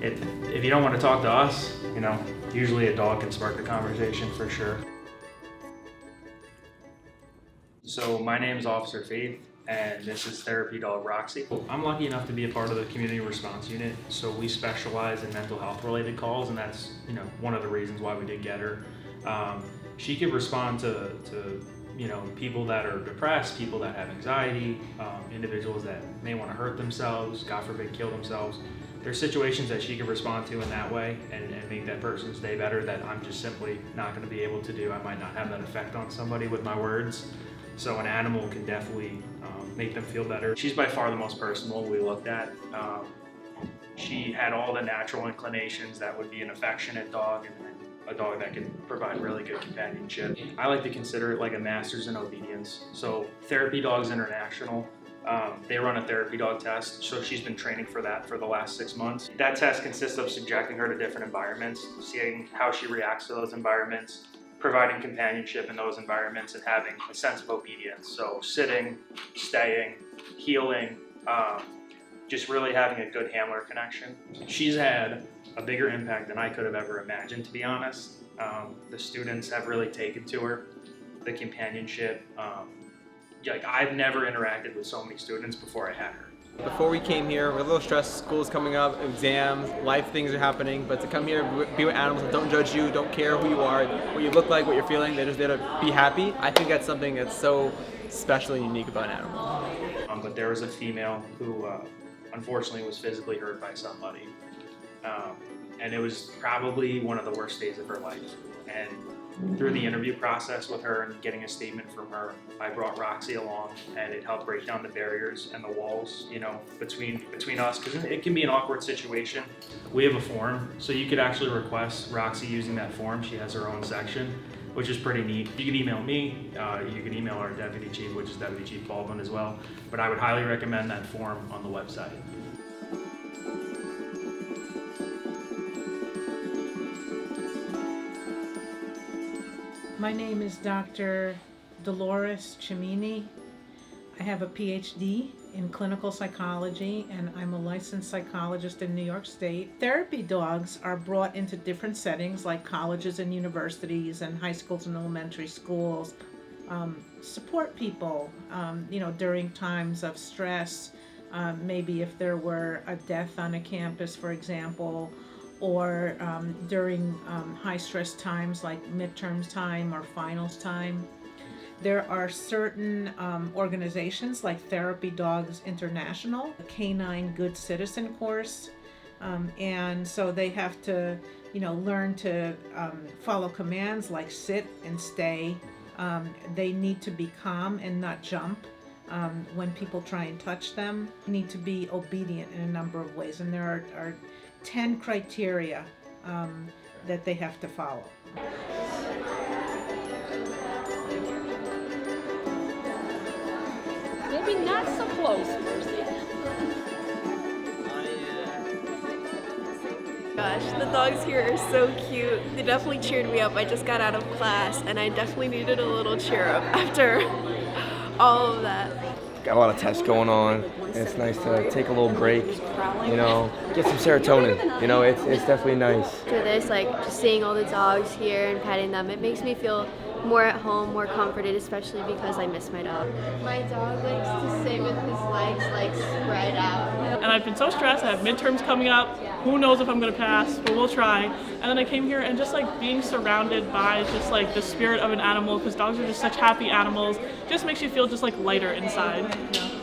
if you don't want to talk to us, you know, usually a dog can spark a conversation for sure. So my name is Officer Faith, and this is therapy dog Roxy. I'm lucky enough to be a part of the community response unit, so we specialize in mental health related calls, and that's, you know, one of the reasons why we did get her. She could respond to you know, people that are depressed, people that have anxiety, individuals that may want to hurt themselves, God forbid kill themselves. There's situations that she can respond to in that way and make that person's day better that I'm just simply not going to be able to do. I might not have that effect on somebody with my words. So an animal can definitely make them feel better. She's by far the most personable we looked at. She had all the natural inclinations that would be an affectionate dog and a dog that can provide really good companionship. I like to consider it like a master's in obedience. So Therapy Dogs International, they run a therapy dog test, so she's been training for that for the last 6 months. That test consists of subjecting her to different environments, seeing how she reacts to those environments, providing companionship in those environments, and having a sense of obedience. So sitting, staying, heeling, just really having a good handler connection. She's had a bigger impact than I could have ever imagined, to be honest. The students have really taken to her, the companionship. Like, I've never interacted with so many students before I had her. Before we came here, we're a little stressed. School's coming up, exams, life things are happening. But to come here, be with animals that don't judge you, don't care who you are, what you look like, what you're feeling, they're just there to be happy. I think that's something that's so special and unique about an animal. But there was a female who unfortunately was physically hurt by somebody. And it was probably one of the worst days of her life. And through the interview process with her and getting a statement from her, I brought Roxy along, and it helped break down the barriers and the walls, you know, between us, because it can be an awkward situation. We have a form, so you could actually request Roxy using that form. She has her own section, which is pretty neat. You can email me, you can email our deputy chief, which is Deputy Chief Baldwin as well, but I would highly recommend that form on the website. My name is Dr. Dolores Cimini. I have a PhD in clinical psychology, and I'm a licensed psychologist in New York State. Therapy dogs are brought into different settings like colleges and universities and high schools and elementary schools. Support people, you know, during times of stress, maybe if there were a death on a campus, for example, or during high stress times like midterms time or finals time. There are certain organizations like Therapy Dogs International, a Canine Good Citizen course, and so they have to, you know, learn to follow commands like sit and stay. They need to be calm and not jump when people try and touch them. They need to be obedient in a number of ways, and there are 10 criteria that they have to follow. Maybe not so close, Percy. Gosh, the dogs here are so cute. They definitely cheered me up. I just got out of class and I definitely needed a little cheer up after all of that. Got a lot of tests going on. It's nice to take a little break, you know, get some serotonin. You know, it's definitely nice. After this, like, just seeing all the dogs here and petting them, it makes me feel more at home, more comforted, especially because I miss my dog. My dog likes to sit with his legs, like, spread out. And I've been so stressed. I have midterms coming up. Who knows if I'm going to pass, but we'll try. And then I came here and just like being surrounded by just like the spirit of an animal, because dogs are just such happy animals, just makes you feel just like lighter inside. You know?